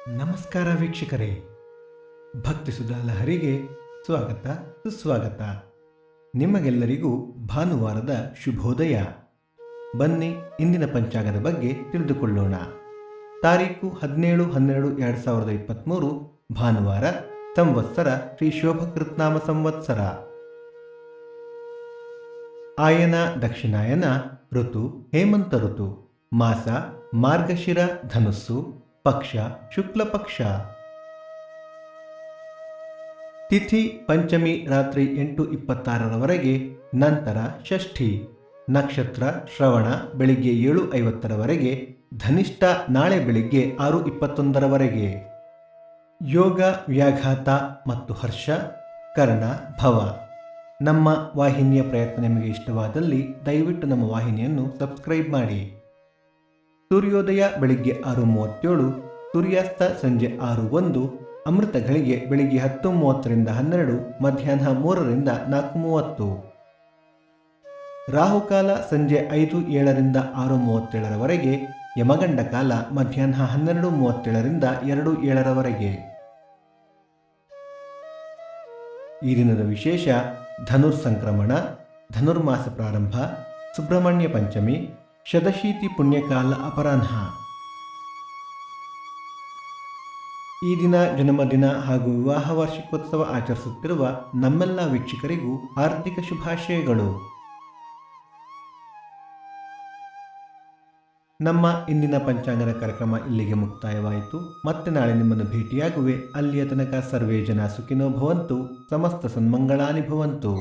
ನಮಸ್ಕಾರ ವೀಕ್ಷಕರೇ, ಭಕ್ತಿ ಸುಧಾ ಲಹರಿಗೆ ಸ್ವಾಗತ ಸುಸ್ವಾಗತ. ನಿಮಗೆಲ್ಲರಿಗೂ ಭಾನುವಾರದ ಶುಭೋದಯ. ಬನ್ನಿ ಇಂದಿನ ಪಂಚಾಂಗದ ಬಗ್ಗೆ ತಿಳಿದುಕೊಳ್ಳೋಣ. ತಾರೀಕು 17/12/2023 ಭಾನುವಾರ, ಸಂವತ್ಸರ ಶ್ರೀ ಶೋಭಕೃತ್ನಾಮ ಸಂವತ್ಸರ. ಆಯನ ದಕ್ಷಿಣಾಯನ, ಋತು ಹೇಮಂತ ಋತು, ಮಾಸ ಮಾರ್ಗಶಿರ ಧನುಸ್ಸು, ಪಕ್ಷ ಶುಕ್ಲ ಪಕ್ಷ. ತಿಥಿ ಪಂಚಮಿ ರಾತ್ರಿ 8:26 ನಂತರ ಷಷ್ಠಿ. ನಕ್ಷತ್ರ ಶ್ರವಣ ಬೆಳಿಗ್ಗೆ 7:50 ಧನಿಷ್ಠ ನಾಳೆ ಬೆಳಿಗ್ಗೆ 6:21 ಯೋಗ ವ್ಯಾಘಾತ ಮತ್ತು ಹರ್ಷ, ಕರ್ಣ ಭವ. ನಮ್ಮ ವಾಹಿನಿಯ ಪ್ರಯತ್ನ ನಿಮಗೆ ಇಷ್ಟವಾದಲ್ಲಿ ದಯವಿಟ್ಟು ನಮ್ಮ ವಾಹಿನಿಯನ್ನು ಸಬ್ಸ್ಕ್ರೈಬ್ ಮಾಡಿ. ಸೂರ್ಯೋದಯ ಬೆಳಿಗ್ಗೆ 6:37, ಸೂರ್ಯಾಸ್ತ ಸಂಜೆ 6:01, ಅಮೃತ ಘಳಿಗೆ ಬೆಳಿಗ್ಗೆ 10:30 12, ಮಧ್ಯಾಹ್ನ 3 4:30. ರಾಹುಕಾಲ ಸಂಜೆ 5:07 6:37, ಯಮಗಂಡ ಕಾಲ ಮಧ್ಯಾಹ್ನ 12:37 2:07. ಈ ದಿನದ ವಿಶೇಷ: ಧನುರ್ ಸಂಕ್ರಮಣ, ಧನುರ್ಮಾಸ ಪ್ರಾರಂಭ, ಸುಬ್ರಹ್ಮಣ್ಯ ಪಂಚಮಿ, ಶತಶೀತಿ ಪುಣ್ಯಕಾಲ ಅಪರಾಹ್ನ. ಈ ದಿನ ಜನ್ಮದಿನ ಹಾಗೂ ವಿವಾಹ ವಾರ್ಷಿಕೋತ್ಸವ ಆಚರಿಸುತ್ತಿರುವ ನಮ್ಮೆಲ್ಲ ವೀಕ್ಷಕರಿಗೂ ಹಾರ್ದಿಕ ಶುಭಾಶಯಗಳು. ನಮ್ಮ ಇಂದಿನ ಪಂಚಾಂಗದ ಕಾರ್ಯಕ್ರಮ ಇಲ್ಲಿಗೆ ಮುಕ್ತಾಯವಾಯಿತು. ಮತ್ತೆ ನಾಳೆ ನಿಮ್ಮನ್ನು ಭೇಟಿಯಾಗುವೆ. ಅಲ್ಲಿಯ ತನಕ ಸರ್ವೇ ಜನ ಸುಖಿನೋ ಭವಂತು, ಸಮಸ್ತ ಸನ್ಮಂಗಳಾನಿ ಭವಂತು.